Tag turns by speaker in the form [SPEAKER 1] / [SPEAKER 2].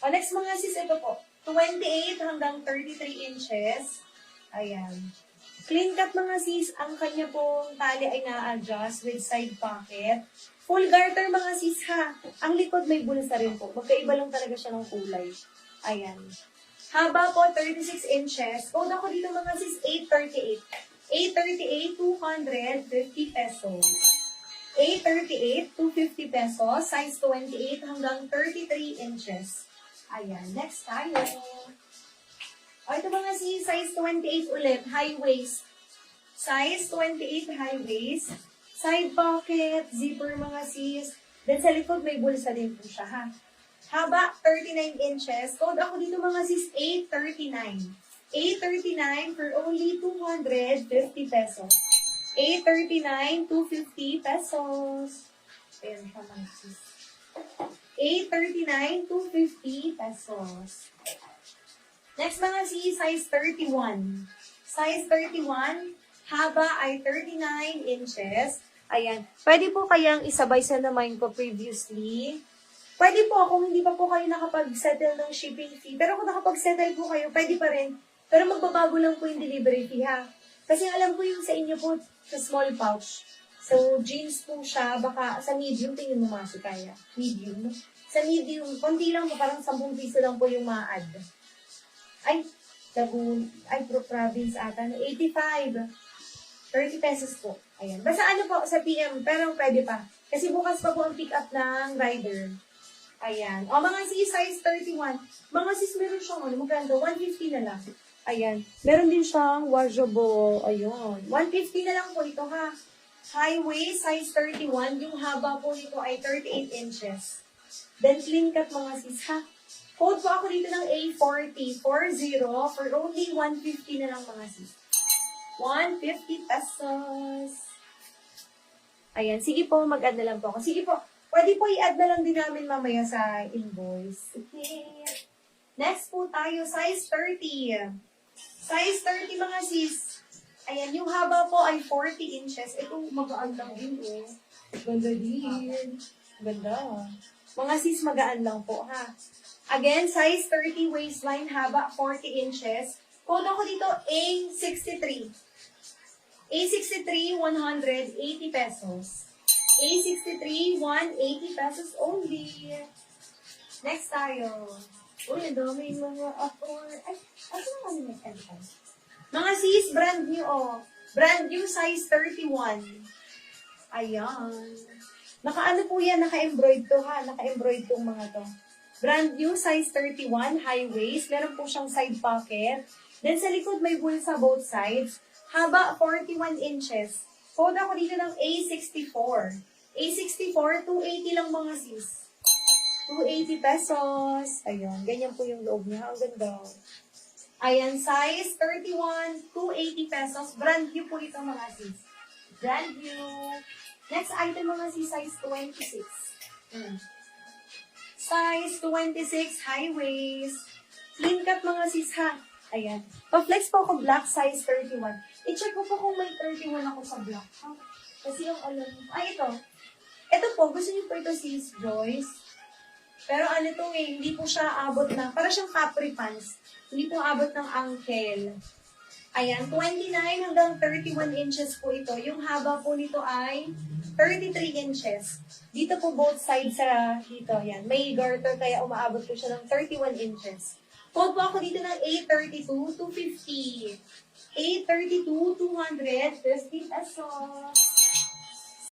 [SPEAKER 1] Next mga sis, ito po. 28 hanggang 33 inches. Ayan. Clean cut mga sis, ang kanya pong tali ay na-adjust with side pocket. Full garter mga sis ha. Ang likod may bulsa rin po. Magkaiba lang talaga siya ng kulay. Ayan. Haba po, 36 inches. Code ako dito mga sis, 838. 838, 250 pesos. 838, 250 pesos. Size 28 hanggang 33 inches. Ayan. Next tayo. Ito mga sis, size 28 ulit. High waist. Size 28 high waist. Side pocket, zipper mga sis. Then sa likod may bulsa din po siya ha. Haba, 39 inches. Code ako dito mga sis, 839. 839 for only 250 pesos. 839, 250 pesos. Ayan siya mga sis. 839, 250 pesos. Next mga sis, size 31. Size 31, haba ay 39 inches. Ayan. Pwede po kayang isabay sa naman ko previously. Pwede po kung hindi pa po kayo nakapag-settle ng shipping fee. Pero kung nakapag-settle po kayo, pwede pa rin. Pero magbabago lang po yung delivery fee ha. Kasi alam ko yung sa inyo po sa small pouch. So, jeans po siya. Baka sa medium, tingin mo kasi kaya. Medium. Sa medium, konti lang po. Parang 10 piso lang po yung ma-add. Ay, province ata. 85. 30 pesos po. Ayan. Basta ano po, sa PM. Pero pwede pa. Kasi bukas pa po ang pick up ng rider. Ayan. O, mga sis, size 31. Mga sis, meron siyang, magkano? 150 na lang. Ayan. Meron din siyang washable. Ayun. 150 na lang po ito, ha. High waist, size 31. Yung haba po nito ay 38 inches. Then, clean cut, mga sis, ha. Code po ako dito ng A40. 40 for only 150 na lang, mga sis. 150 pesos. Ayan. Sige po, mag-add na lang po ako. Sige po. Pwede po i-add na lang din namin mamaya sa invoice. Okay. Next po tayo, size 30. Size 30 mga sis. Ayan, yung haba po ay 40 inches. Ito, magaan lang din eh. Ganda din. Ganda. Mga sis, magaan lang po ha. Again, size 30 waistline, haba 40 inches. Code ako dito, A63. A63, 180 pesos. A63, 180 pesos only. Next tayo. Uy, ang dami yung mga offer. Ay, ano na kami nag-entry? Mga sis, brand new oh. Brand new, size 31. Ayan. Naka-ano po yan, naka-embroid to ha. Naka-embroid tong mga to. Brand new, size 31, high waist. Meron po siyang side pocket. Then sa likod may bulsa both sides. Haba 41 inches. Code ako dito ng A64. A64, 280 lang mga sis. 280 pesos. Ayun, ganyan po yung loob niya. Ang ganda. Ayan, size 31, 280 pesos. Brand new po ito mga sis. Brand new. Next item mga sis, size 26. Size 26, high waist. Clean cut mga sis ha. Ayan. Pa-flex po ako black, size 31. I-check ko po kung may 31 ako sa black. Ha? Kasi yung alam ay ito. Ito po, gusto niyo po ito sis Joyce. Pero ano to eh, hindi po siya abot na, para siyang capri pants. Hindi po abot ng ankle. Ayan, 29 hanggang 31 inches po ito. Yung haba po nito ay 33 inches. Dito po both sides sa dito. Ayan, may garter kaya umaabot po siya ng 31 inches. Code po ako dito ng 832, 250. 832, 250 pesos.